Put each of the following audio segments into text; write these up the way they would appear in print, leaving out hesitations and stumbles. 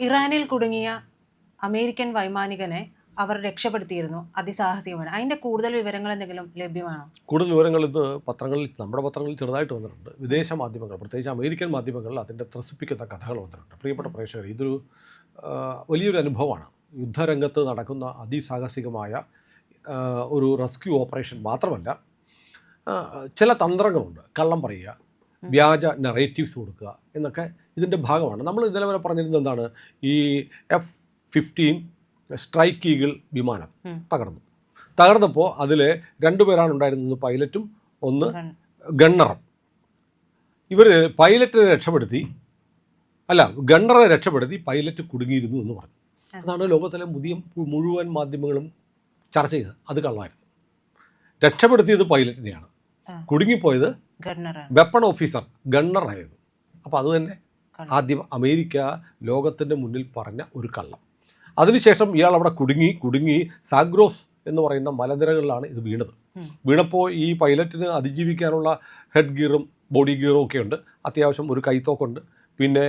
ഇറാനിൽ കുടുങ്ങിയ അമേരിക്കൻ വൈമാനികനെ അവർ രക്ഷപ്പെടുത്തിയിരുന്നു അതിസാഹസികമാണ്. അതിൻ്റെ കൂടുതൽ വിവരങ്ങൾ എന്തെങ്കിലും ലഭ്യമാണോ? കൂടുതൽ വിവരങ്ങൾ ഇന്ന് പത്രങ്ങളിൽ, നമ്മുടെ പത്രങ്ങളിൽ ചെറുതായിട്ട് വന്നിട്ടുണ്ട്. വിദേശ മാധ്യമങ്ങൾ, പ്രത്യേകിച്ച് അമേരിക്കൻ മാധ്യമങ്ങളിൽ അതിൻ്റെ ത്രസിപ്പിക്കുന്ന കഥകൾ വന്നിട്ടുണ്ട്. പ്രിയപ്പെട്ട പ്രേക്ഷകർ, ഇതൊരു വലിയൊരു അനുഭവമാണ്. യുദ്ധരംഗത്ത് നടക്കുന്ന അതിസാഹസികമായ ഒരു റെസ്ക്യൂ ഓപ്പറേഷൻ മാത്രമല്ല, ചില തന്ത്രങ്ങളുണ്ട്. കള്ളം പറയുക, വ്യാജ നറേറ്റീവ്സ് കൊടുക്കുക എന്നൊക്കെ ഇതിൻ്റെ ഭാഗമാണ്. നമ്മൾ ഇന്നലെ വരെ പറഞ്ഞിരുന്നത് എന്താണ്? ഈ F-15 സ്ട്രൈക്ക് ഈഗിൾ വിമാനം തകർന്നപ്പോൾ അതിൽ 2 പേരാണ് ഉണ്ടായിരുന്നത്, പൈലറ്റും ഒന്ന് ഗണ്ണറും. ഇവർ പൈലറ്റിനെ രക്ഷപ്പെടുത്തി, ഗണ്ണറെ രക്ഷപ്പെടുത്തി, പൈലറ്റ് കുടുങ്ങിയിരുന്നു എന്ന് പറഞ്ഞു. അതാണ് ലോകത്തിലെ മുഴുവൻ മാധ്യമങ്ങളും ചർച്ച ചെയ്തത്. അത് കള്ളമായിരുന്നു. രക്ഷപ്പെടുത്തിയത് പൈലറ്റിനെയാണ്, കുടുങ്ങിപ്പോയത് വെപ്പൺ ഓഫീസർ ഗണ്ണറായിരുന്നു. അപ്പോൾ അത് തന്നെ ആദ്യം അമേരിക്ക ലോകത്തിൻ്റെ മുന്നിൽ പറഞ്ഞ ഒരു കള്ളം. അതിനുശേഷം ഇയാൾ അവിടെ കുടുങ്ങി സാഗ്രോസ് എന്ന് പറയുന്ന മലനിരകളിലാണ് ഇത് വീണപ്പോൾ ഈ പൈലറ്റിന് അതിജീവിക്കാനുള്ള ഹെഡ് ഗിയറും ബോഡി ഗിയറും ഒക്കെ ഉണ്ട്. അത്യാവശ്യം ഒരു കൈത്തോക്കുണ്ട്. പിന്നെ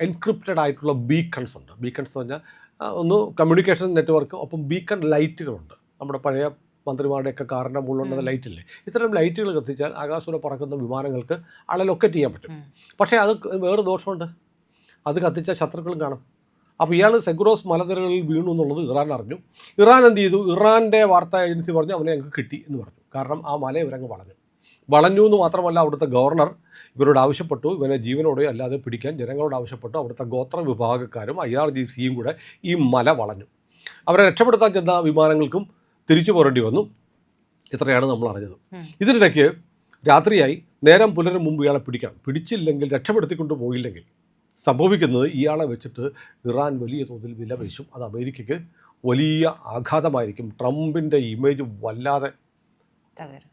എൻക്രിപ്റ്റഡ് ആയിട്ടുള്ള ബീക്കൺസ് ഉണ്ട്. ബീക്കൺസ് എന്ന് പറഞ്ഞാൽ ഒന്ന് കമ്മ്യൂണിക്കേഷൻ നെറ്റ്വർക്ക്, ഒപ്പം ബീക്കൺ ലൈറ്റുകളുണ്ട്. നമ്മുടെ പഴയ മന്ത്രിമാരുടെയൊക്കെ കാറിൻ്റെ മുകളിലുണ്ടെന്ന ലൈറ്റില്ലേ, ഇത്തരം ലൈറ്റുകൾ കത്തിച്ചാൽ ആകാശത്തൂടെ പറക്കുന്ന വിമാനങ്ങൾക്ക് ആളെ ലൊക്കേറ്റ് ചെയ്യാൻ പറ്റും. പക്ഷേ അത് വേറെ ദോഷമുണ്ട്, അത് കത്തിച്ചാൽ ശത്രുക്കളും കാണും. അപ്പോൾ ഇയാൾ സെഗ്രോസ് മലനിരകളിൽ വീണു എന്നുള്ളത് ഇറാൻ അറിഞ്ഞു. ഇറാൻ എന്ത് ചെയ്തു? ഇറാൻ്റെ വാർത്താ ഏജൻസി പറഞ്ഞു അവനെ ഞങ്ങൾക്ക് കിട്ടി എന്ന് പറഞ്ഞു. കാരണം ആ മല ഇവരങ്ങ് വളഞ്ഞു എന്ന് മാത്രമല്ല, അവിടുത്തെ ഗവർണർ ഇവരോട് ആവശ്യപ്പെട്ടു, ഇവനെ ജീവനോടെ അല്ലാതെ പിടിക്കാൻ ജനങ്ങളോട് ആവശ്യപ്പെട്ടു. അവിടുത്തെ ഗോത്ര വിഭാഗക്കാരും IRGCയും കൂടെ ഈ മല വളഞ്ഞു. അവരെ രക്ഷപ്പെടുത്താൻ ചെന്ന വിമാനങ്ങൾക്കും തിരിച്ചു പോരേണ്ടി വന്നു. ഇത്രയാണ് നമ്മൾ അറിഞ്ഞത്. ഇതിനിടയ്ക്ക് രാത്രിയായി, നേരം പുലരും മുമ്പ് ഇയാളെ പിടിച്ചില്ലെങ്കിൽ, രക്ഷപ്പെടുത്തിക്കൊണ്ട് പോയില്ലെങ്കിൽ സംഭവിക്കുന്നത് ഇയാളെ വെച്ചിട്ട് ഇറാൻ വലിയ തോതിൽ വിലപേശും. അത് അമേരിക്കയ്ക്ക് വലിയ ആഘാതമായിരിക്കും. ട്രംപിൻ്റെ ഇമേജ് വല്ലാതെ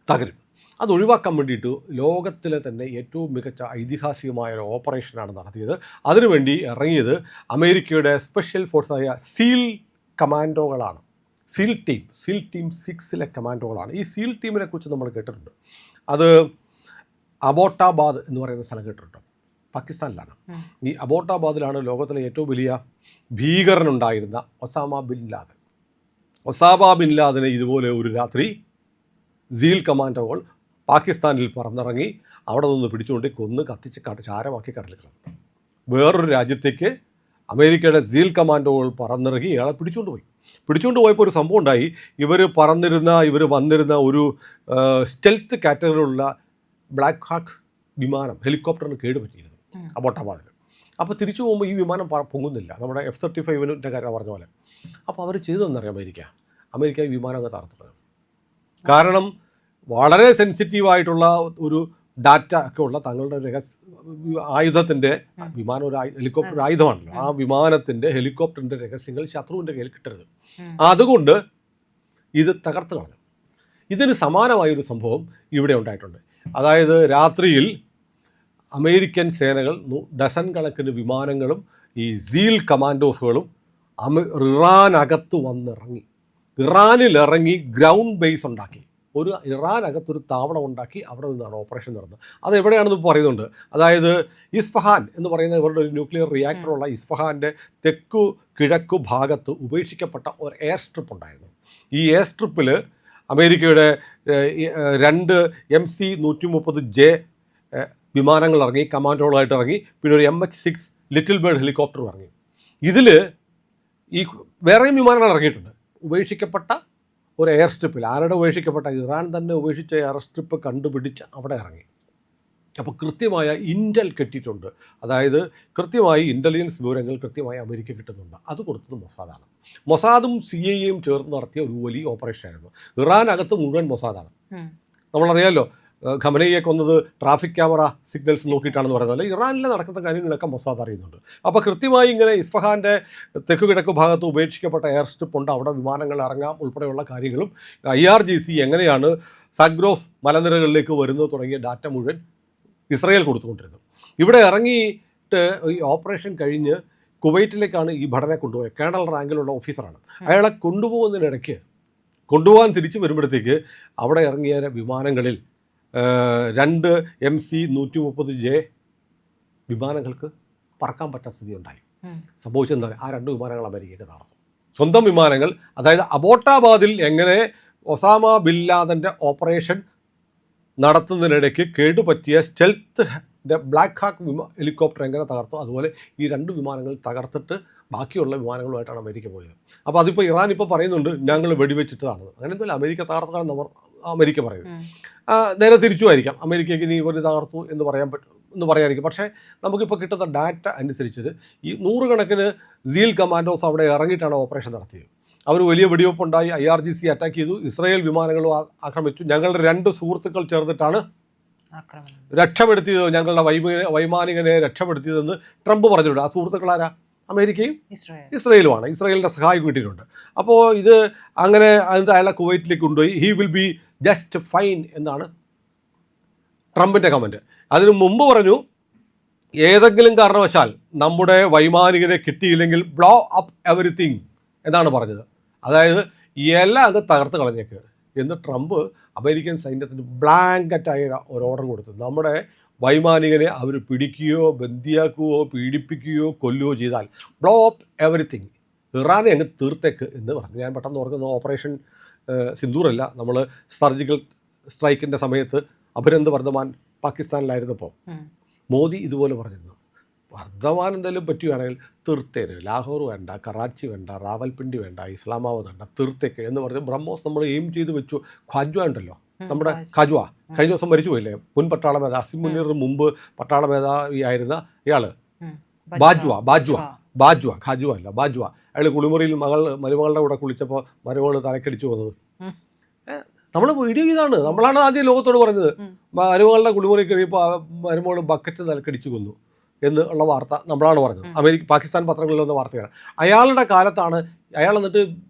തകരും. അത് ഒഴിവാക്കാൻ വേണ്ടിയിട്ട് ലോകത്തിലെ തന്നെ ഏറ്റവും മികച്ച ഐതിഹാസികമായ ഒരു ഓപ്പറേഷനാണ് നടത്തിയത്. അതിനുവേണ്ടി ഇറങ്ങിയത് അമേരിക്കയുടെ സ്പെഷ്യൽ ഫോഴ്സായ സീൽ കമാൻഡോകളാണ്. സീൽ ടീം 6 കമാൻഡോകളാണ്. ഈ സീൽ ടീമിനെ കുറിച്ച് നമ്മൾ കേട്ടിട്ടുണ്ട്. അത് അബോട്ടാബാദ് എന്ന് പറയുന്ന സ്ഥലം കേട്ടിട്ടുണ്ട്, പാകിസ്ഥാനിലാണ്. ഈ അബോട്ടാബാദിലാണ് ലോകത്തിലെ ഏറ്റവും വലിയ ഭീകരനുണ്ടായിരുന്ന ഒസാമ ബിൻ ലാദനെ ഇതുപോലെ ഒരു രാത്രി സീൽ കമാൻഡോകൾ പാകിസ്ഥാനിൽ പറന്നിറങ്ങി അവിടെ നിന്ന് പിടിച്ചുകൊണ്ട് കൊന്ന് കത്തിച്ച് ചാരമാക്കി കടലിൽ കളഞ്ഞു. വേറൊരു രാജ്യത്തേക്ക് അമേരിക്കയുടെ സീൽ കമാൻഡോകൾ പറന്നിറങ്ങി ഇയാളെ പിടിച്ചുകൊണ്ട് പോയപ്പോൾ ഒരു സംഭവം ഉണ്ടായി. ഇവർ വന്നിരുന്ന ഒരു സ്റ്റെൽത്ത് കാറ്റഗറിയിലുള്ള ബ്ലാക്ക് ഹാക്ക് വിമാനം, ഹെലികോപ്റ്ററിന് കേടുപറ്റിയിരുന്നു അബോട്ടാബാദിൽ. അപ്പോൾ തിരിച്ചു പോകുമ്പോൾ ഈ വിമാനം പൊങ്ങുന്നില്ല, നമ്മുടെ F-35ൻ്റെ കാര്യം പറഞ്ഞ പോലെ. അപ്പോൾ അവർ ചെയ്തതെന്നറിയാം, അമേരിക്ക ഈ വിമാനം അങ്ങ് തകർത്തിട്ടുണ്ട്. കാരണം വളരെ സെൻസിറ്റീവായിട്ടുള്ള ഒരു ഡാറ്റ ഒക്കെ ഉള്ള തങ്ങളുടെ ആയുധത്തിൻ്റെ വിമാനം, ഒരു ഹെലികോപ്റ്റർ ആയുധമാണല്ലോ, ആ വിമാനത്തിൻ്റെ ഹെലികോപ്റ്ററിൻ്റെ രഹസ്യങ്ങൾ ശത്രുവിൻ്റെ കയ്യിൽ കിട്ടരുത്. അതുകൊണ്ട് ഇത് തകർത്ത് കളഞ്ഞു. ഇതിന് സമാനമായൊരു സംഭവം ഇവിടെ ഉണ്ടായിട്ടുണ്ട്. അതായത് രാത്രിയിൽ അമേരിക്കൻ സേനകൾ ഡസൻ കണക്കിന് വിമാനങ്ങളും ഈ സീൽ കമാൻഡോസുകളും ഇറാനകത്ത് വന്നിറങ്ങി. ഇറാനിലിറങ്ങി ഗ്രൗണ്ട് ബേസ് ഉണ്ടാക്കി, ഇറാനകത്തൊരു താവളം ഉണ്ടാക്കി അവിടെ നിന്നാണ് ഓപ്പറേഷൻ നടന്നത്. അത് എവിടെയാണെന്ന് പറയുന്നുണ്ട്. അതായത് ഇസ്ഫഹാൻ എന്ന് പറയുന്ന ഇവരുടെ ഒരു ന്യൂക്ലിയർ റിയാക്ടറുള്ള ഇസ്ഫഹാൻ്റെ തെക്കു കിഴക്കു ഭാഗത്ത് ഉപേക്ഷിക്കപ്പെട്ട ഒരു എയർ സ്ട്രിപ്പ് ഉണ്ടായിരുന്നു. ഈ എയർ സ്ട്രിപ്പിൽ അമേരിക്കയുടെ 2 MC-130J വിമാനങ്ങൾ ഇറങ്ങി, കമാൻഡോകളായിട്ട് ഇറങ്ങി. പിന്നെ ഒരു MH-6 ലിറ്റിൽ ബേർഡ് ഹെലികോപ്റ്റർ ഇറങ്ങി. ഇതിൽ ഈ വേറെയും വിമാനങ്ങൾ ഇറങ്ങിയിട്ടുണ്ട്. ഉപേക്ഷിക്കപ്പെട്ട ഒരു എയർ സ്ട്രിപ്പിൽ, ആരുടെ ഉപേക്ഷിക്കപ്പെട്ട, ഇറാൻ തന്നെ ഉപേക്ഷിച്ച എയർ സ്ട്രിപ്പ് കണ്ടുപിടിച്ച് അവിടെ ഇറങ്ങി. അപ്പോൾ കൃത്യമായ ഇൻ്റൽ കിട്ടിയിട്ടുണ്ട്. അതായത് കൃത്യമായി ഇൻ്റലിജൻസ് വിവരങ്ങൾ കൃത്യമായി അമേരിക്ക കിട്ടുന്നുണ്ട്. അത് കൊടുത്തത് മൊസാദാണ്. മൊസാദും CIA ചേർന്ന് നടത്തിയ ഒരു വലിയ ഓപ്പറേഷനായിരുന്നു. ഇറാനകത്ത് മുഴുവൻ മൊസാദാണ്. നമ്മളറിയാമല്ലോ, ഖമനയെ കൊന്നത് ട്രാഫിക് ക്യാമറ സിഗ്നൽസ് നോക്കിയിട്ടാണെന്ന് പറയുന്നത്. ഇറാനിൽ നടക്കുന്ന കാര്യങ്ങളൊക്കെ മൊസാദ് അറിയുന്നുണ്ട്. അപ്പോൾ കൃത്യമായി ഇങ്ങനെ ഇസ്ഫഹാൻ്റെ തെക്കു കിഴക്ക് ഭാഗത്ത് ഉപേക്ഷിക്കപ്പെട്ട എയർ സ്ട്രിപ്പ് ഉണ്ട്, അവിടെ വിമാനങ്ങൾ ഇറങ്ങാം ഉൾപ്പെടെയുള്ള കാര്യങ്ങളും IRGC എങ്ങനെയാണ് സാഗ്രോസ് മലനിരകളിലേക്ക് വരുന്നത് തുടങ്ങിയ ഡാറ്റ മുഴുവൻ ഇസ്രയേൽ കൊടുത്തുകൊണ്ടിരുന്നു. ഇവിടെ ഇറങ്ങിയിട്ട് ഈ ഓപ്പറേഷൻ കഴിഞ്ഞ് കുവൈറ്റിലേക്കാണ് ഈ ഭടനെ കൊണ്ടുപോയത്. കേണൽ റാങ്കിലുള്ള ഓഫീസറാണ്. അയാളെ കൊണ്ടുപോകാൻ തിരിച്ചു വരുമ്പോഴത്തേക്ക് അവിടെ ഇറങ്ങിയ വിമാനങ്ങളിൽ 2 MC-130J വിമാനങ്ങൾക്ക് പറക്കാൻ പറ്റാത്ത സ്ഥിതി ഉണ്ടായി. സംഭവിച്ചെന്താ, ആ 2 വിമാനങ്ങൾ അമേരിക്കയ്ക്ക് തകർത്തു. സ്വന്തം വിമാനങ്ങൾ, അതായത് അബോട്ടാബാദിൽ എങ്ങനെ ഒസാമ ബിൻ ലാദൻ്റെ ഓപ്പറേഷൻ നടത്തുന്നതിനിടയ്ക്ക് കേടുപറ്റിയ സ്റ്റെൽത്ത് ബ്ലാക്ക് ഹാക്ക് ഹെലികോപ്റ്റർ എങ്ങനെ തകർത്തു, അതുപോലെ ഈ 2 വിമാനങ്ങൾ തകർത്തിട്ട് ബാക്കിയുള്ള വിമാനങ്ങളുമായിട്ടാണ് അമേരിക്ക പോയത്. അപ്പോൾ അതിപ്പോൾ ഇറാൻ ഇപ്പോൾ പറയുന്നുണ്ട് ഞങ്ങൾ വെടിവെച്ചിട്ടതാണ്. അങ്ങനെ എന്തുമല്ല, അമേരിക്ക തകർത്തതാണ് അമേരിക്ക പറയുന്നത്. നേരെ തിരിച്ചുമായിരിക്കാം, അമേരിക്കയ്ക്ക് ഇനി ഇവർ തകർത്തു എന്ന് പറയായിരിക്കും. പക്ഷേ നമുക്കിപ്പോൾ കിട്ടുന്ന ഡാറ്റ അനുസരിച്ച് ഈ 100 കണക്കിന് സീൽ കമാൻഡോസ് അവിടെ ഇറങ്ങിയിട്ടാണ് ഓപ്പറേഷൻ നടത്തിയത്. അവർ വലിയ വെടിവെപ്പുണ്ടായി, IRGC അറ്റാക്ക് ചെയ്തു, ഇസ്രായേൽ വിമാനങ്ങളും ആക്രമിച്ചു. ഞങ്ങളുടെ 2 സുഹൃത്തുക്കൾ ചേർന്നിട്ടാണ് രക്ഷപ്പെടുത്തിയത്, ഞങ്ങളുടെ വൈമാനികനെ രക്ഷപ്പെടുത്തിയതെന്ന് ട്രംപ് പറഞ്ഞിട്ടുണ്ട്. ആ സുഹൃത്തുക്കളാരാ? അമേരിക്കയും ഇസ്രായേലുമാണ്. ഇസ്രായേലിൻ്റെ സഹായം കിട്ടിയിട്ടുണ്ട്. അപ്പോൾ ഇത് അങ്ങനെ അതിൻ്റെ അയാളെ കുവൈറ്റിലേക്ക് കൊണ്ടുപോയി. He will be just fine എന്നാണ് ട്രംപിൻ്റെ കമൻറ്റ്. അതിനു മുമ്പ് പറഞ്ഞു, ഏതെങ്കിലും കാരണവശാൽ നമ്മുടെ വൈമാനികനെ കിട്ടിയില്ലെങ്കിൽ ബ്ലോ അപ്പ് എവറിത്തിങ് എന്നാണ് പറഞ്ഞത്. അതായത് എല്ലാം അത് തകർത്ത് കളഞ്ഞേക്ക് എന്ന് ട്രംപ് അമേരിക്കൻ സൈന്യത്തിന് ബ്ലാങ്കറ്റായ ഒരു ഓർഡർ കൊടുത്തു. നമ്മുടെ വൈമാനികനെ അവർ പിടിക്കുകയോ ബന്ദിയാക്കുകയോ പീഡിപ്പിക്കുകയോ കൊല്ലുകയോ ചെയ്താൽ ബ്ലോ അപ്പ് എവറിത്തിങ്, ഇറാനെ അങ്ങ് തീർത്തേക്ക് എന്ന് പറഞ്ഞു. ഞാൻ പെട്ടെന്ന് ഓർക്കുന്ന ഓപ്പറേഷൻ സിന്ദൂറല്ല, നമ്മൾ സർജിക്കൽ സ്ട്രൈക്കിൻ്റെ സമയത്ത് അഭിനന്ദ് വർദ്ധമാൻ പാകിസ്ഥാനിലായിരുന്നപ്പോൾ മോദി ഇതുപോലെ പറഞ്ഞിരുന്നു, വർദ്ധമാൻ എന്തെങ്കിലും പറ്റുകയാണെങ്കിൽ തീർത്തേര്, ലാഹോർ വേണ്ട, കറാച്ചി വേണ്ട, റാവൽപിണ്ടി വേണ്ട, ഇസ്ലാമാബാദ് വേണ്ട, തീർത്തേക്ക് എന്ന് പറഞ്ഞ് ബ്രഹ്മോസ് നമ്മൾ എയിം ചെയ്ത് വെച്ചു. ഖ്വാജ്വ ഉണ്ടല്ലോ, നമ്മുടെ ഖാജ്വ കഴിഞ്ഞ ദിവസം മരിച്ചു പോയില്ലേ, മുൻ പട്ടാള മേധാവി, അസിം മുനീറിന് മുമ്പ് പട്ടാള മേധാവിയായിരുന്ന ഇയാൾ, ബാജ്വ ഖാജ്വ അല്ല ബാജ്വ. അയാൾ കുളിമുറിയിൽ മരുമകളുടെ കൂടെ കുളിച്ചപ്പോൾ മരുമകൾ തലക്കടിച്ചു വന്നത്. നമ്മൾ വീഡിയോ ചെയ്താണ്, നമ്മളാണ് ആദ്യം ലോകത്തോട് പറഞ്ഞത്. മരുമകളുടെ കുളിമുറി കഴിയുമ്പോൾ മരുമകൾ ബക്കറ്റ് തലക്കടിച്ചു കൊന്നു എന്നുള്ള വാർത്ത നമ്മളാണ് പറഞ്ഞത്. പാകിസ്ഥാൻ പത്രങ്ങളിൽ വന്ന വാർത്തയാണ്. അയാളുടെ കാലത്താണ് അയാൾ എന്നിട്ട്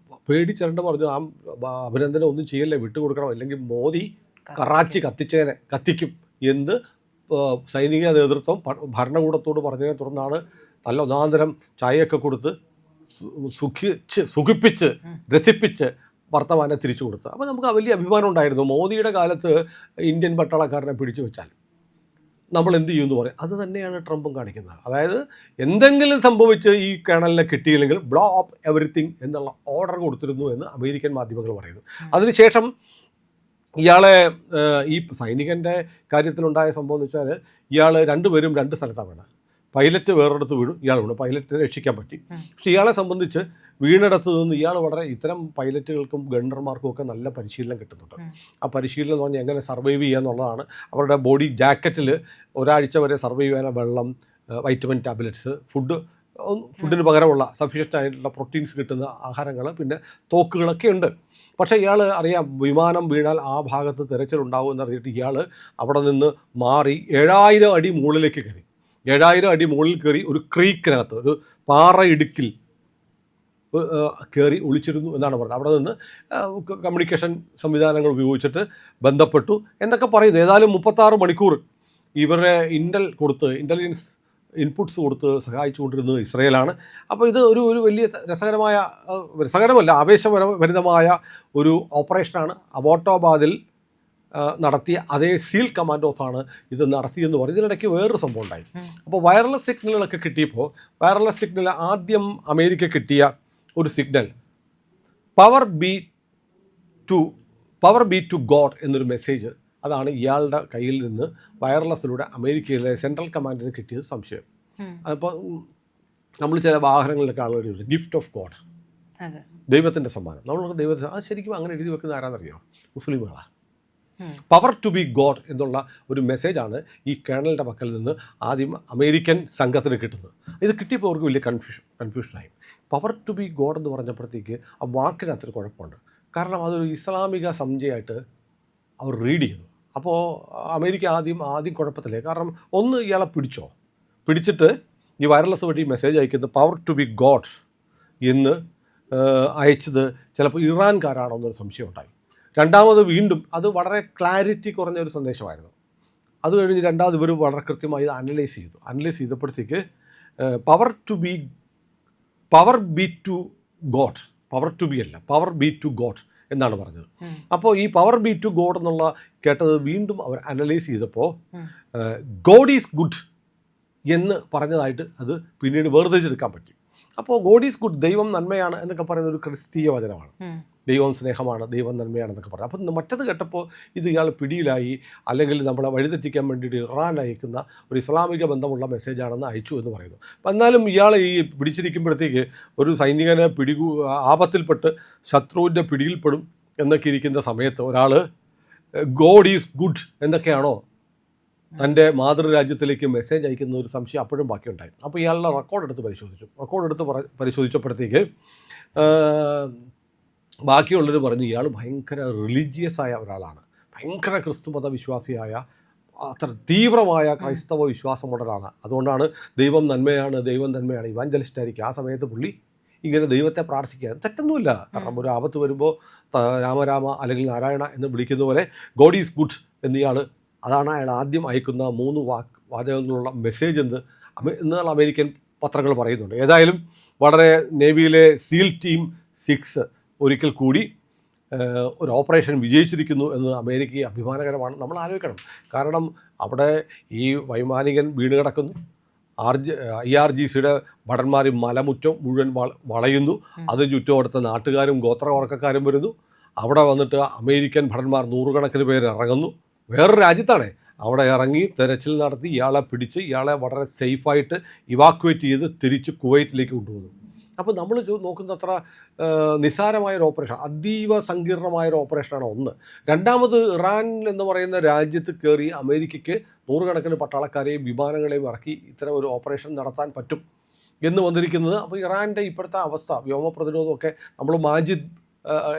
പേടിച്ചിരണ്ട് പറഞ്ഞു, ആ അഭിനന്ദനം ഒന്നും ചെയ്യല്ലേ, വിട്ടുകൊടുക്കണം, അല്ലെങ്കിൽ മോദി കറാച്ചി കത്തിക്കും എന്ന് സൈനിക നേതൃത്വം ഭരണകൂടത്തോട് പറഞ്ഞതിനെ തുടർന്നാണ് നല്ല ഒന്നാന്തരം ചായയൊക്കെ കൊടുത്ത് സുഖിപ്പിച്ച് രസിപ്പിച്ച് വർത്തമാനം തിരിച്ചു കൊടുത്തത്. അപ്പോൾ നമുക്ക് വലിയ അഭിമാനം ഉണ്ടായിരുന്നു. മോദിയുടെ കാലത്ത് ഇന്ത്യൻ പട്ടാളക്കാരനെ പിടിച്ചു വെച്ചാൽ നമ്മൾ എന്ത് ചെയ്യുമെന്ന് പറയും. അത് തന്നെയാണ് ട്രംപും കാണിക്കുന്നത്. അതായത് എന്തെങ്കിലും സംഭവിച്ച് ഈ കേണലിനെ കിട്ടിയില്ലെങ്കിൽ ബ്ലോ അപ്പ് എവറിത്തിങ് എന്നുള്ള ഓർഡർ കൊടുത്തിരുന്നു എന്ന് അമേരിക്കൻ മാധ്യമങ്ങൾ പറയുന്നു. അതിനുശേഷം ഇയാളെ ഈ സൈനികൻ്റെ കാര്യത്തിലുണ്ടായ സംഭവം എന്ന് വെച്ചാൽ ഇയാൾ രണ്ടുപേരും 2 സ്ഥലത്താണ് വീണത്. പൈലറ്റ് വേറൊരിടത്ത് വീണു, ഇയാൾ വീണു. പൈലറ്റിനെ രക്ഷിക്കാൻ പറ്റി. പക്ഷേ ഇയാളെ സംബന്ധിച്ച് വീണിടത്ത് നിന്ന് ഇയാൾ വളരെ ഇത്തരം പൈലറ്റുകൾക്കും ഗണ്ണർമാർക്കും ഒക്കെ നല്ല പരിശീലനം കിട്ടുന്നുണ്ട്. ആ പരിശീലനം എന്ന് പറഞ്ഞാൽ എങ്ങനെ സർവൈവ് ചെയ്യുക എന്നുള്ളതാണ്. അവരുടെ ബോഡി ജാക്കറ്റിൽ ഒരാഴ്ച വരെ സർവൈവ് ചെയ്യാൻ വെള്ളം, വൈറ്റമിൻ ടാബ്ലറ്റ്സ്, ഫുഡിന് പകരമുള്ള സഫീഷ്യൻ്റ് ആയിട്ടുള്ള പ്രോട്ടീൻസ് കിട്ടുന്ന ആഹാരങ്ങൾ, പിന്നെ തോക്കുകളൊക്കെ ഉണ്ട്. പക്ഷേ ഇയാൾ അറിയാം വിമാനം വീണാൽ ആ ഭാഗത്ത് തിരച്ചിലുണ്ടാവും എന്നറിഞ്ഞിട്ട് ഇയാൾ അവിടെ നിന്ന് മാറി 7000 അടി മുകളിലേക്ക് കയറി. 7000 അടി മുകളിൽ കയറി ഒരു ക്രീക്കിനകത്ത്, ഒരു പാറ ഇടുക്കിൽ കയറി ഒളിച്ചിരുന്നു എന്നാണ് പറഞ്ഞത്. അവിടെ നിന്ന് കമ്മ്യൂണിക്കേഷൻ സംവിധാനങ്ങൾ ഉപയോഗിച്ചിട്ട് ബന്ധപ്പെട്ടു എന്നൊക്കെ പറയുന്നു. ഏതായാലും 36 മണിക്കൂർ ഇവരുടെ ഇൻ്റലിജൻസ് ഇൻപുട്സ് കൊടുത്ത് സഹായിച്ചുകൊണ്ടിരുന്നത് ഇസ്രയേലാണ്. അപ്പോൾ ഇത് ഒരു വലിയ രസകരമല്ല, ആവേശഭരിതമായ ഒരു ഓപ്പറേഷനാണ്. അബോട്ടാബാദിൽ നടത്തിയ അതേ സീൽ കമാൻഡോസാണ് ഇത് നടത്തിയെന്ന് പറയും. ഇതിനിടയ്ക്ക് വേറൊരു സംഭവം ഉണ്ടായി. അപ്പോൾ വയർലെസ് സിഗ്നലുകളൊക്കെ കിട്ടിയപ്പോൾ വയർലെസ് സിഗ്നൽ ആദ്യം അമേരിക്ക കിട്ടിയ ഒരു signal power be to God എന്നൊരു മെസ്സേജ്, അതാണ് ഇയാളുടെ കയ്യിൽ നിന്ന് വയർലെസ്സിലൂടെ അമേരിക്കയിലെ സെൻട്രൽ കമാൻഡിന് കിട്ടിയത് സംശയം. അപ്പോൾ നമ്മൾ ചില വാഹനങ്ങളിലൊക്കെ ആളുകൾ എഴുതി ഗിഫ്റ്റ് ഓഫ് ഗോഡ്, ദൈവത്തിൻ്റെ സമ്മാനം. നമ്മൾക്ക് ദൈവത്തിന് അത് ശരിക്കും അങ്ങനെ എഴുതി വെക്കുന്ന ആരാന്നറിയോ? മുസ്ലിമുകളാണ്. പവർ ടു ബി ഗോഡ് എന്നുള്ള ഒരു മെസ്സേജാണ് ഈ കേണലിൻ്റെ പക്കൽ നിന്ന് ആദ്യം അമേരിക്കൻ സംഘത്തിന് കിട്ടുന്നത്. ഇത് കിട്ടിയപ്പോൾ അവർക്ക് വലിയ കൺഫ്യൂഷനായി. പവർ ടു ബി ഗോഡ് എന്ന് പറഞ്ഞപ്പോഴത്തേക്ക് ആ വാക്കിനകത്തൊരു കുഴപ്പമുണ്ട്. കാരണം അതൊരു ഇസ്ലാമിക സംജയായിട്ട് അവർ റീഡ് ചെയ്തു. അപ്പോൾ അമേരിക്ക ആദ്യം കുഴപ്പത്തില്ലേ. കാരണം ഒന്ന് ഇയാളെ പിടിച്ചിട്ട് ഈ വയർലെസ് വഴി മെസ്സേജ് അയക്കുന്നത് പവർ ടു ബി ഗോഡ് എന്ന് അയച്ചത് ചിലപ്പോൾ ഇറാൻകാരാണോ എന്നൊരു സംശയം ഉണ്ടായി. രണ്ടാമത് വീണ്ടും അത് വളരെ ക്ലാരിറ്റി കുറഞ്ഞ ഒരു സന്ദേശമായിരുന്നു. അത് കഴിഞ്ഞ് രണ്ടാമത് ഇവർ വളരെ കൃത്യമായി ഇത് അനലൈസ് ചെയ്തപ്പോഴത്തേക്ക് power be to God, power to be അല്ല, പവർ ബി ടു ഗോഡ് എന്നാണ് പറഞ്ഞത്. അപ്പോൾ ഈ പവർ ബി ടു ഗോഡ് എന്നുള്ള കേട്ടത് വീണ്ടും അവർ അനലൈസ് ചെയ്തപ്പോൾ ഗോഡ് ഈസ് ഗുഡ് എന്ന് പറഞ്ഞതായിട്ട് അത് പിന്നീട് വേർതിരിച്ചെടുക്കാൻ പറ്റി. അപ്പോൾ ഗോഡ് ഈസ് ഗുഡ്, ദൈവം നന്മയാണ് എന്നൊക്കെ പറയുന്ന ഒരു ക്രിസ്തീയ വചനമാണ്. ദൈവം സ്നേഹമാണ്, ദൈവം നന്മയാണെന്നൊക്കെ പറഞ്ഞു. അപ്പം മറ്റത് കേട്ടപ്പോൾ ഇത് ഇയാൾ പിടിയിലായി, അല്ലെങ്കിൽ നമ്മളെ വഴിതെറ്റിക്കാൻ വേണ്ടിയിട്ട് ഇറാൻ അയക്കുന്ന ഒരു ഇസ്ലാമിക ബന്ധമുള്ള മെസ്സേജാണെന്ന് അയച്ചു എന്ന് പറയുന്നു. അപ്പം എന്നാലും ഇയാൾ ഈ പിടിച്ചിരിക്കുമ്പോഴത്തേക്ക് ഒരു സൈനികനെ ആപത്തിൽപ്പെട്ട് ശത്രുവിൻ്റെ പിടിയിൽപ്പെടും എന്നൊക്കെ ഇരിക്കുന്ന സമയത്ത് ഒരാൾ ഗോഡ് ഈസ് ഗുഡ് എന്നൊക്കെയാണോ തൻ്റെ മാതൃരാജ്യത്തിലേക്ക് മെസ്സേജ് അയക്കുന്ന ഒരു സംശയം അപ്പോഴും ബാക്കിയുണ്ടായി. അപ്പോൾ ഇയാളുടെ റെക്കോർഡ് എടുത്ത് പരിശോധിച്ചപ്പോഴത്തേക്ക് ബാക്കിയുള്ളവർ പറഞ്ഞു ഇയാൾ ഭയങ്കര റിലീജിയസ് ആയ ഒരാളാണ്, ഭയങ്കര ക്രിസ്തുമത വിശ്വാസിയായ, അത്ര തീവ്രമായ ക്രൈസ്തവ വിശ്വാസമുള്ള ഒരാളാണ്. അതുകൊണ്ടാണ് ദൈവം നന്മയാണ്, ദൈവം നന്മയാണ്, ഇവാഞ്ചലിസ്റ്റ് ആയിരിക്കും. ആ സമയത്ത് പുള്ളി ഇങ്ങനെ ദൈവത്തെ പ്രാർത്ഥിക്കുക തെറ്റൊന്നുമില്ല. കാരണം ഒരു ആപത്ത് വരുമ്പോൾ രാമരാമ അല്ലെങ്കിൽ നാരായണ എന്ന് വിളിക്കുന്ന പോലെ ഗോഡ് ഈസ് ഗുഡ് എന്നിയാൾ, അതാണ് അയാൾ ആദ്യം അയക്കുന്ന 3 വാചകങ്ങളുള്ള മെസ്സേജ് എന്നുള്ള അമേരിക്കൻ പത്രങ്ങൾ പറയുന്നുണ്ട്. ഏതായാലും വളരെ നേവിയിലെ സീൽ ടീം 6 ഒരിക്കൽ കൂടി ഒരു ഓപ്പറേഷൻ വിജയിച്ചിരിക്കുന്നു എന്ന് അമേരിക്കയെ അഭിമാനകരമാണ്. നമ്മൾ ആലോചിക്കണം. കാരണം അവിടെ ഈ വൈമാനികൻ വീണ് കിടക്കുന്നു, IRGCയുടെ ഭടന്മാർ മലമുറ്റം മുഴുവൻ വളയുന്നു, അത് ചുറ്റുമടുത്ത നാട്ടുകാരും ഗോത്രവർഗ്ഗക്കാരും വരുന്നു. അവിടെ വന്നിട്ട് അമേരിക്കൻ ഭടന്മാർ 100 കണക്കിന് പേര് ഇറങ്ങുന്നു. വേറൊരു രാജ്യത്താണ്. അവിടെ ഇറങ്ങി തെരച്ചിൽ നടത്തി ഇയാളെ പിടിച്ച് ഇയാളെ വളരെ സേഫായിട്ട് ഇവാക്വേറ്റ് ചെയ്ത് തിരിച്ച് കുവൈറ്റിലേക്ക് കൊണ്ടുപോകുന്നു. അപ്പോൾ നമ്മൾ നോക്കുന്ന അത്ര നിസ്സാരമായൊരു ഓപ്പറേഷൻ, അതീവ സങ്കീർണമായൊരു ഓപ്പറേഷനാണ് ഒന്ന്. രണ്ടാമത് ഇറാൻ എന്ന് പറയുന്ന രാജ്യത്ത് കയറി അമേരിക്കയ്ക്ക് 100 കണക്കിന് പട്ടാളക്കാരെയും വിമാനങ്ങളെയും ഇറക്കി ഇത്തരം ഒരു ഓപ്പറേഷൻ നടത്താൻ പറ്റും എന്ന് വന്നിരിക്കുന്നത്. അപ്പോൾ ഇറാൻ്റെ ഇപ്പോഴത്തെ അവസ്ഥ, വ്യോമ പ്രതിരോധമൊക്കെ നമ്മൾ മാജിദ്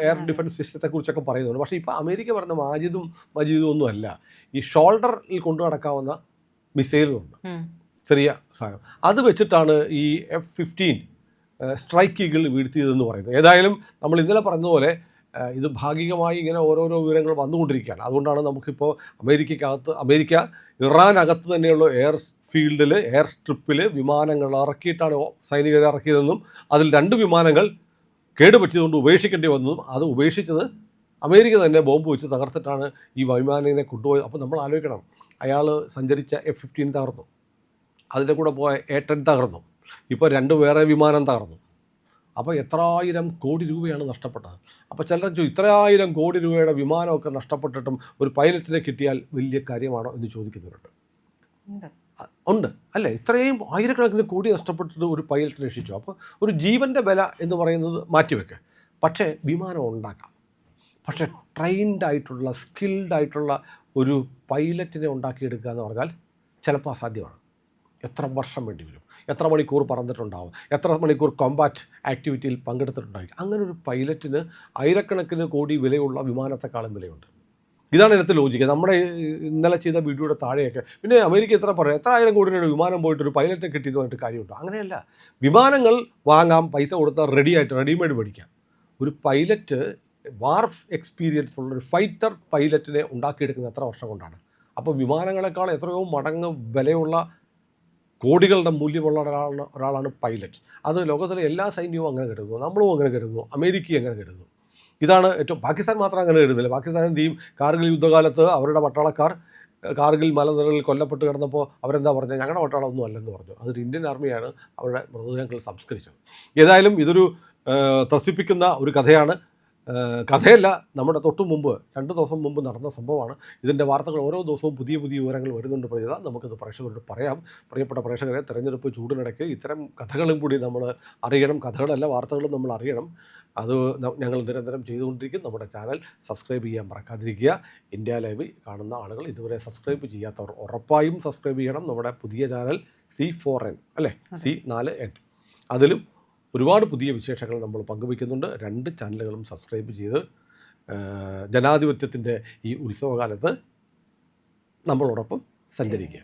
എയർ ഡിഫൻസ് സിസ്റ്റത്തെക്കുറിച്ചൊക്കെ പറയുന്നുണ്ട്. പക്ഷേ ഇപ്പോൾ അമേരിക്ക പറഞ്ഞ മജീദും ഒന്നുമല്ല, ഈ ഷോൾഡറിൽ കൊണ്ടു നടക്കാവുന്ന മിസൈലുകളുണ്ട്, ചെറിയ സാധനം. അത് വെച്ചിട്ടാണ് ഈ F-15 സ്ട്രൈക്ക് ഈഗിൾ വീഴ്ത്തിയതെന്ന് പറയുന്നത്. ഏതായാലും നമ്മൾ ഇന്നലെ പറഞ്ഞതുപോലെ ഇത് ഭാഗികമായി ഇങ്ങനെ ഓരോരോ വിവരങ്ങൾ വന്നുകൊണ്ടിരിക്കുകയാണ്. അതുകൊണ്ടാണ് നമുക്കിപ്പോൾ അമേരിക്ക ഇറാനകത്ത് തന്നെയുള്ള എയർ ഫീൽഡിൽ, എയർ സ്ട്രിപ്പിൽ വിമാനങ്ങൾ ഇറക്കിയിട്ടാണ് സൈനികരെ ഇറക്കിയതെന്നും അതിൽ 2 വിമാനങ്ങൾ കേടുപറ്റിയതുകൊണ്ട് ഉപേക്ഷിക്കേണ്ടി വന്നതും, അത് ഉപേക്ഷിച്ചത് അമേരിക്ക തന്നെ ബോംബ് വെച്ച് തകർത്തിട്ടാണ് ഈ വൈമാനികനെ കൊണ്ടുപോയത്. അപ്പോൾ നമ്മൾ ആലോചിക്കണം, അയാൾ സഞ്ചരിച്ച F-15 തകർന്നു, അതിൻ്റെ കൂടെ പോയ A-10 തകർന്നു, ഇപ്പോൾ 2 വേറെ വിമാനം തകർന്നു. അപ്പോൾ എത്രായിരം കോടി രൂപയാണ് നഷ്ടപ്പെട്ടത്. അപ്പോൾ ചിലർ ഇത്രയായിരം കോടി രൂപയുടെ വിമാനമൊക്കെ നഷ്ടപ്പെട്ടിട്ടും ഒരു പൈലറ്റിനെ കിട്ടിയാൽ വലിയ കാര്യമാണോ എന്ന് ചോദിക്കുന്നവരുണ്ട്. ഉണ്ട് അല്ലേ? ഇത്രയും ആയിരക്കണക്കിന് കോടി നഷ്ടപ്പെട്ടിട്ട് ഒരു പൈലറ്റ് രക്ഷിച്ചു. അപ്പോൾ ഒരു ജീവൻ്റെ വില എന്ന് പറയുന്നത് മാറ്റിവെക്കുക. പക്ഷേ വിമാനം ഉണ്ടാക്കാം, പക്ഷേ ട്രെയിൻഡ് ആയിട്ടുള്ള സ്കിൽഡ് ആയിട്ടുള്ള ഒരു പൈലറ്റിനെ ഉണ്ടാക്കിയെടുക്കുക എന്ന് പറഞ്ഞാൽ ചിലപ്പോൾ അസാധ്യമാണ്. എത്ര വർഷം വേണ്ടി വരും, എത്ര മണിക്കൂർ പറന്നിട്ടുണ്ടാവും, എത്ര മണിക്കൂർ കോമ്പാറ്റ് ആക്ടിവിറ്റിയിൽ പങ്കെടുത്തിട്ടുണ്ടായിരിക്കും. അങ്ങനെ ഒരു പൈലറ്റിന് ആയിരക്കണക്കിന് കോടി വിലയുള്ള വിമാനത്തെക്കാളും വിലയുണ്ട്. ഇതാണ് ഇതിനകത്ത് ലോജിക്ക്. നമ്മുടെ ഇന്നലെ ചെയ്ത വീഡിയോയുടെ താഴെയൊക്കെ പിന്നെ അമേരിക്ക എത്ര ആയിരം കോടി രൂപയുടെ വിമാനം പോയിട്ട് ഒരു പൈലറ്റിനെ കിട്ടിയതുമായിട്ട് കാര്യമുണ്ടോ? അങ്ങനെയല്ല. വിമാനങ്ങൾ വാങ്ങാം, പൈസ കൊടുത്താൽ റെഡിമെയ്ഡ് മേടിക്കാം. ഒരു പൈലറ്റ് വാർഫ് എക്സ്പീരിയൻസ് ഉള്ളൊരു ഫൈറ്റർ പൈലറ്റിനെ ഉണ്ടാക്കിയെടുക്കുന്ന എത്ര വർഷം കൊണ്ടാണ്? അപ്പോൾ വിമാനങ്ങളെക്കാൾ എത്രയോ മടങ്ങ് വിലയുള്ള കോടികളുടെ മൂല്യമുള്ള ഒരാളാണ് പൈലറ്റ്. അത് ലോകത്തിലെ എല്ലാ സൈന്യവും അങ്ങനെ കരുതുന്നു, നമ്മളും അങ്ങനെ കരുതുന്നു, അമേരിക്കയും അങ്ങനെ കരുതുന്നു. ഇതാണ് ഏറ്റവും. പാകിസ്ഥാൻ മാത്രം അങ്ങനെ കരുതുന്നില്ല. പാകിസ്ഥാൻ എന്ത് ചെയ്യും? കാർഗിൽ യുദ്ധകാലത്ത് അവരുടെ പട്ടാളക്കാർ കാർഗിൽ മലനിരകളിൽ കൊല്ലപ്പെട്ട് കിടന്നപ്പോൾ അവരെന്താ പറഞ്ഞത്? ഞങ്ങളുടെ പട്ടാളമൊന്നും അല്ലെന്ന് പറഞ്ഞു. അതൊരു ഇന്ത്യൻ ആർമിയാണ് അവരുടെ മൃതദേഹങ്ങൾ സംസ്കരിച്ചത്. ഏതായാലും ഇതൊരു ത്രസിപ്പിക്കുന്ന ഒരു കഥയാണ്. കഥയല്ല, നമ്മുടെ തൊട്ടു മുമ്പ് 2 ദിവസം മുമ്പ് നടന്ന സംഭവമാണ്. ഇതിൻ്റെ വാർത്തകൾ ഓരോ ദിവസവും പുതിയ വിവരങ്ങൾ വരുന്നുണ്ട്. നമുക്കിത് പ്രേക്ഷകരോട് പറയാം. പ്രിയപ്പെട്ട പ്രേക്ഷകരെ, തെരഞ്ഞെടുപ്പ് ചൂടിനിടയ്ക്ക് ഇത്തരം കഥകളും കൂടി നമ്മൾ അറിയണം. കഥകളല്ല, വാർത്തകളും നമ്മൾ അറിയണം. അത് ഞങ്ങൾ നിരന്തരം ചെയ്തുകൊണ്ടിരിക്കും. നമ്മുടെ ചാനൽ സബ്സ്ക്രൈബ് ചെയ്യാൻ മറക്കാതിരിക്കുക. ഇന്ത്യ ലൈവ് കാണുന്ന ആളുകൾ ഇതുവരെ സബ്സ്ക്രൈബ് ചെയ്യാത്തവർ ഉറപ്പായും സബ്സ്ക്രൈബ് ചെയ്യണം. നമ്മുടെ പുതിയ ചാനൽ C4N അല്ലേ, C4N, അതിലും ഒരുപാട് പുതിയ വിശേഷങ്ങൾ നമ്മൾ പങ്കുവയ്ക്കുന്നുണ്ട്. 2 ചാനലുകളും സബ്സ്ക്രൈബ് ചെയ്ത് ജനാധിപത്യത്തിൻ്റെ ഈ ഉത്സവകാലത്ത് നമ്മളോടൊപ്പം സഞ്ചരിക്കുക.